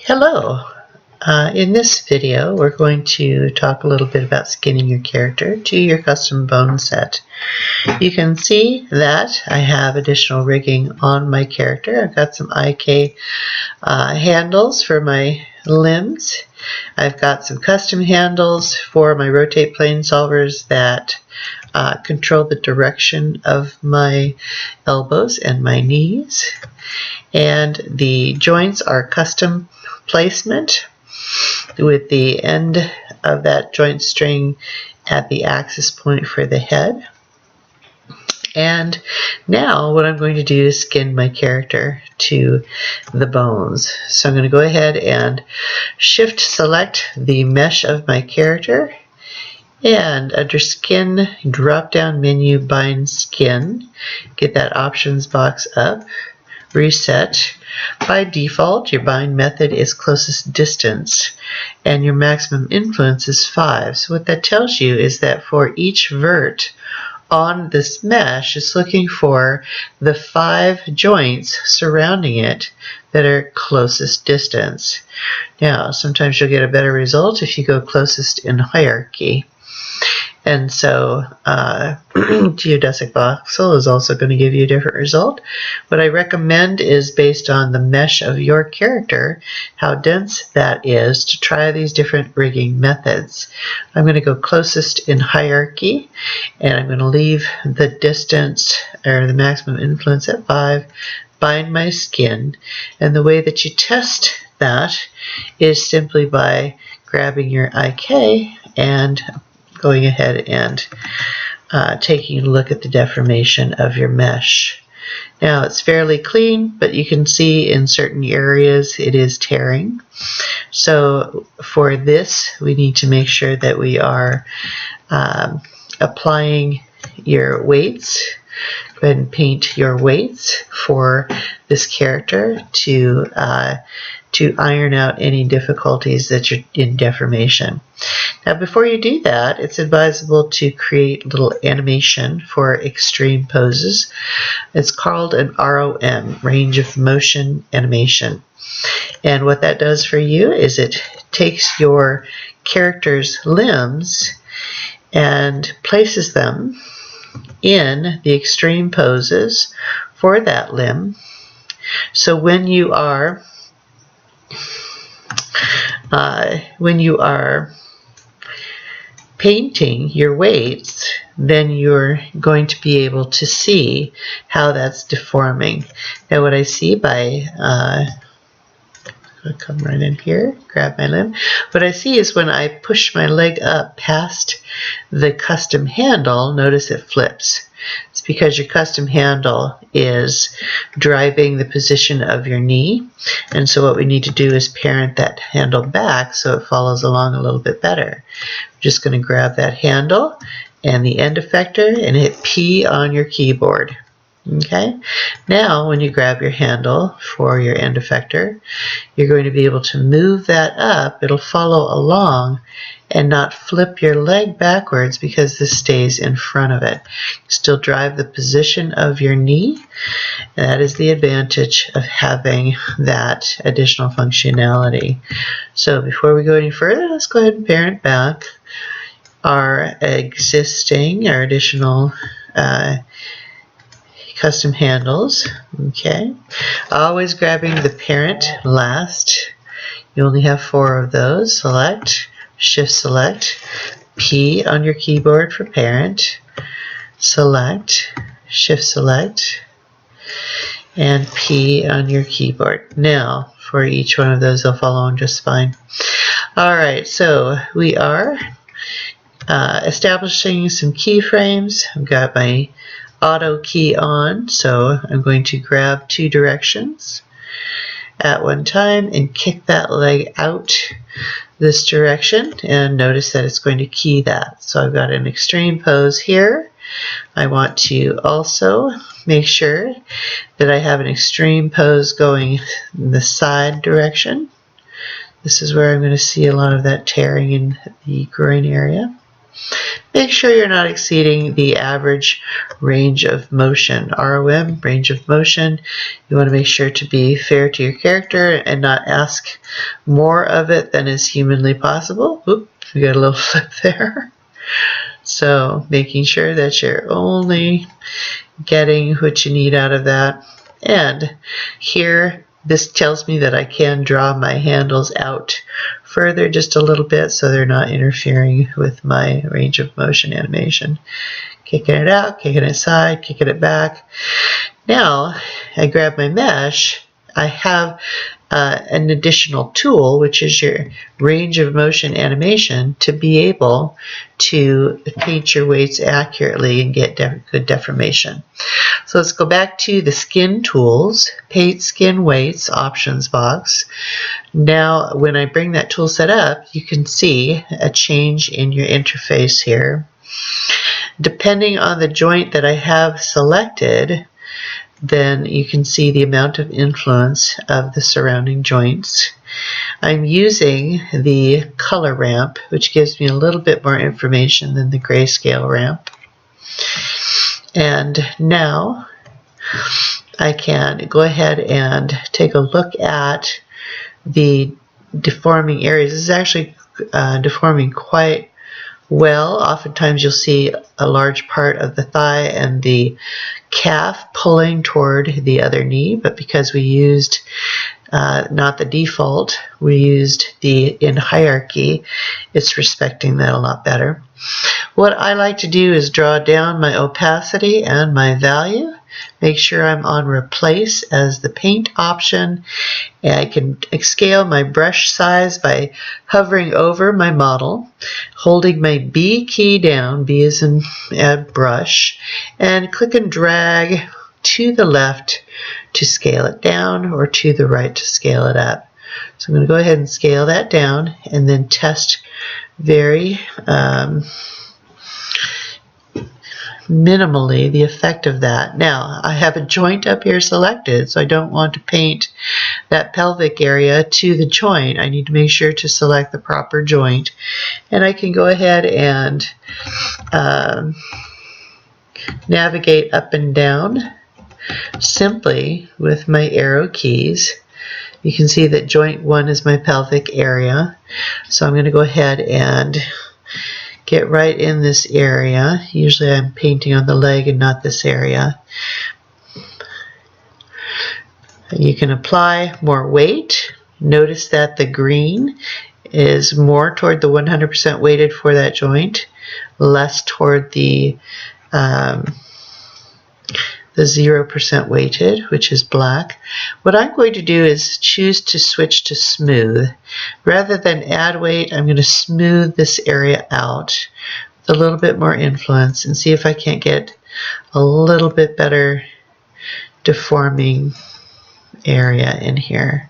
Hello! In this video we're going to talk a little bit about skinning your character to your custom bone set. You can see that I have additional rigging on my character. I've got some IK handles for my limbs. I've got some custom handles for my rotate plane solvers that control the direction of my elbows and my knees. And the joints are custom placement with the end of that joint string at the axis point for the head. And now what I'm going to do is skin my character to the bones. So I'm going to go ahead and shift select the mesh of my character, and under skin, drop down menu, bind skin, get that options box up, reset. By default, your bind method is closest distance and your maximum influence is 5. So what that tells you is that for each vert on this mesh, it's looking for the 5 joints surrounding it that are closest distance. Now, sometimes you'll get a better result if you go closest in hierarchy. And so geodesic voxel is also going to give you a different result. What I recommend is based on the mesh of your character, how dense that is, to try these different rigging methods. I'm going to go closest in hierarchy, and I'm going to leave the distance or the maximum influence at 5, bind my skin, and the way that you test that is simply by grabbing your IK and going ahead and taking a look at the deformation of your mesh. Now it's fairly clean, but you can see in certain areas it is tearing. So for this, we need to make sure that we are applying your weights. Go ahead and paint your weights for this character to iron out any difficulties that you're in deformation. Now before you do that, it's advisable to create a little animation for extreme poses. It's called an ROM, range of motion animation. And what that does for you is it takes your character's limbs and places them in the extreme poses for that limb. So when you are painting your weights, then you're going to be able to see how that's deforming. Now what I see by I'll come right in here, grab my limb. What I see is when I push my leg up past the custom handle, notice it flips. It's because your custom handle is driving the position of your knee, and so what we need to do is parent that handle back so it follows along a little bit better. I'm just going to grab that handle and the end effector and hit P on your keyboard. Okay, now when you grab your handle for your end effector, you're going to be able to move that up. It'll follow along and not flip your leg backwards because this stays in front of it. Still drive the position of your knee. That is the advantage of having that additional functionality. So before we go any further, let's go ahead and parent back our additional custom handles. Okay, always grabbing the parent last. You only have 4 of those. Select, shift select, P on your keyboard for parent, select, shift select, and P on your keyboard. Now for each one of those, they'll follow on just fine. Alright, so we are establishing some keyframes. I've got my auto key on, so I'm going to grab 2 directions at one time and kick that leg out this direction, and notice that it's going to key that. So I've got an extreme pose here. I want to also make sure that I have an extreme pose going in the side direction. This is where I'm going to see a lot of that tearing in the groin area. Make sure you're not exceeding the average range of motion, ROM, range of motion. You want to make sure to be fair to your character and not ask more of it than is humanly possible. Oop, we got a little flip there. So making sure that you're only getting what you need out of that. And here, this tells me that I can draw my handles out further just a little bit so they're not interfering with my range of motion animation. Kicking it out, kicking it side, kicking it back. Now I grab my mesh. I have an additional tool, which is your range of motion animation, to be able to paint your weights accurately and get good deformation. So let's go back to the skin tools, paint skin weights options box. Now when I bring that tool set up, you can see a change in your interface here. Depending on the joint that I have selected, then you can see the amount of influence of the surrounding joints. I'm using the color ramp, which gives me a little bit more information than the grayscale ramp. And now I can go ahead and take a look at the deforming areas. This is actually deforming quite well. Oftentimes you'll see a large part of the thigh and the calf pulling toward the other knee, but because we used not the default, we used the in hierarchy, it's respecting that a lot better. What I like to do is draw down my opacity and my value. Make sure I'm on replace as the paint option, and I can scale my brush size by hovering over my model, holding my B key down, B as in add brush, and click and drag to the left to scale it down or to the right to scale it up. So I'm going to go ahead and scale that down and then test very minimally the effect of that. Now I have a joint up here selected, so I don't want to paint that pelvic area to the joint. I need to make sure to select the proper joint, and I can go ahead and navigate up and down simply with my arrow keys. You can see that joint 1 is my pelvic area, so I'm going to go ahead and get right in this area. Usually I'm painting on the leg and not this area. You can apply more weight. Notice that the green is more toward the 100% weighted for that joint, less toward the 0% weighted, which is black. What I'm going to do is choose to switch to smooth. Rather than add weight, I'm going to smooth this area out with a little bit more influence and see if I can't get a little bit better deforming area in here.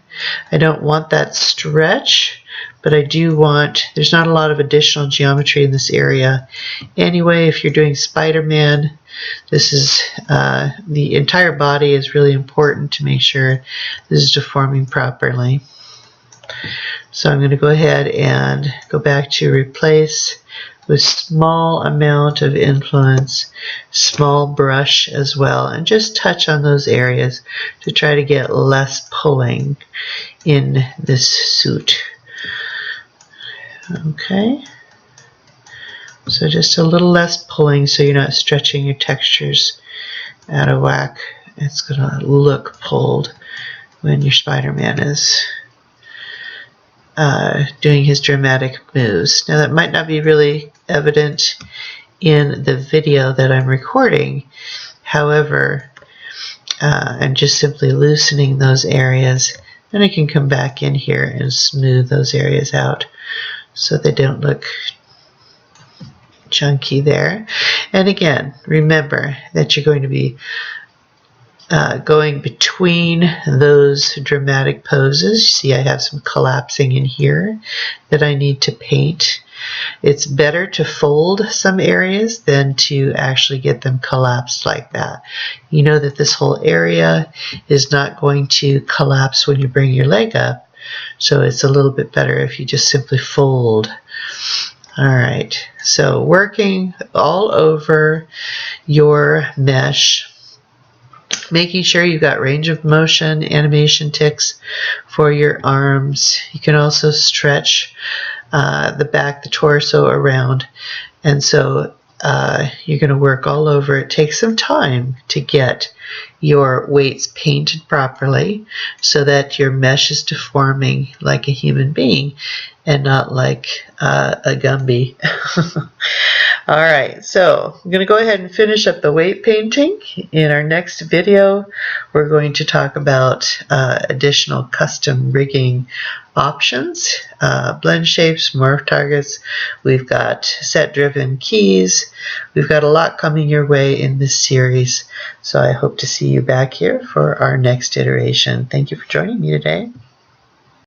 I don't want that stretch, but I do want, there's not a lot of additional geometry in this area. Anyway, if you're doing Spider-Man, this is the entire body is really important to make sure this is deforming properly. So I'm going to go ahead and go back to replace with small amount of influence, small brush as well, and just touch on those areas to try to get less pulling in this suit. Okay. So just a little less pulling so you're not stretching your textures out of whack. It's going to look pulled when your Spider-Man is doing his dramatic moves. Now that might not be really evident in the video that I'm recording. However, I'm just simply loosening those areas. Then I can come back in here and smooth those areas out so they don't look chunky there. And again, remember that you're going to be going between those dramatic poses. You see I have some collapsing in here that I need to paint. It's better to fold some areas than to actually get them collapsed like that. You know that this whole area is not going to collapse when you bring your leg up, so it's a little bit better if you just simply fold Alright, so working all over your mesh, making sure you've got range of motion, animation ticks for your arms. You can also stretch the back, the torso around, and so you're going to work all over. It takes some time to get your weights painted properly so that your mesh is deforming like a human being and not like a Gumby. Alright, so I'm going to go ahead and finish up the weight painting. In our next video, we're going to talk about additional custom rigging options, blend shapes, morph targets. We've got set-driven keys. We've got a lot coming your way in this series, so I hope to see you back here for our next iteration. Thank you for joining me today.